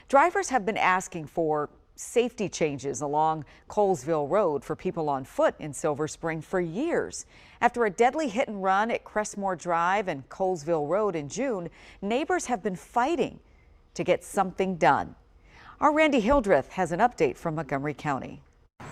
Drivers have been asking for safety changes along Colesville Road for people on foot in Silver Spring for years. After a deadly hit and run at Crestmore Drive and Colesville Road in June, neighbors have been fighting to get something done. Our Randy Hildreth has an update from Montgomery County.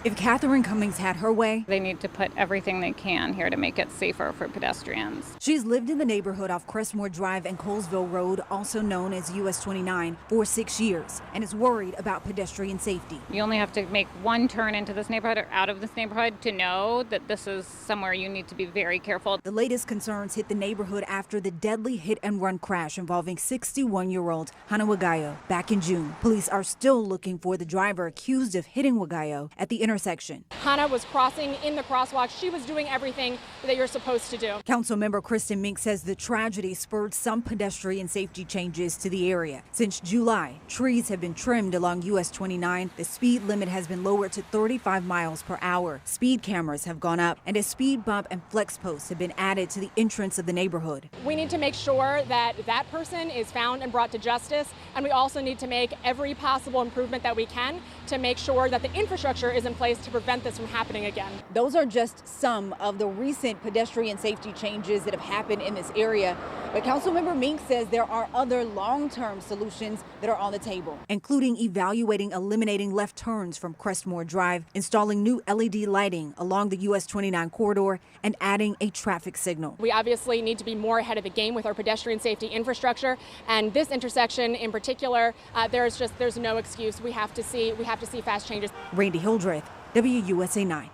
If Catherine Cummings had her way, they need to put everything they can here to make it safer for pedestrians. She's lived in the neighborhood off Crestmore Drive and Colesville Road, also known as US 29, for 6 years, and is worried about pedestrian safety. You only have to make one turn into this neighborhood or out of this neighborhood to know that this is somewhere you need to be very careful. The latest concerns hit the neighborhood after the deadly hit-and-run crash involving 61-year-old Hannah Wagayo back in June. Police are still looking for the driver accused of hitting Wagayo at the intersection. Hannah was crossing in the crosswalk. She was doing everything that you're supposed to do. Councilmember Kristen Mink says the tragedy spurred some pedestrian safety changes to the area. Since July, trees have been trimmed along US 29. The speed limit has been lowered to 35 miles per hour. Speed cameras have gone up, and a speed bump and flex posts have been added to the entrance of the neighborhood. We need to make sure that that person is found and brought to justice, and we also need to make every possible improvement that we can to make sure that the infrastructure is in place to prevent this from happening again. Those are just some of the recent pedestrian safety changes that have happened in this area. But Councilmember Mink says there are other long-term solutions that are on the table, including evaluating eliminating left turns from Crestmore Drive, installing new LED lighting along the US 29 corridor, and adding a traffic signal. We obviously need to be more ahead of the game with our pedestrian safety infrastructure, and this intersection in particular, there's no excuse. We have to see fast changes. Randy Hildreth, WUSA 9.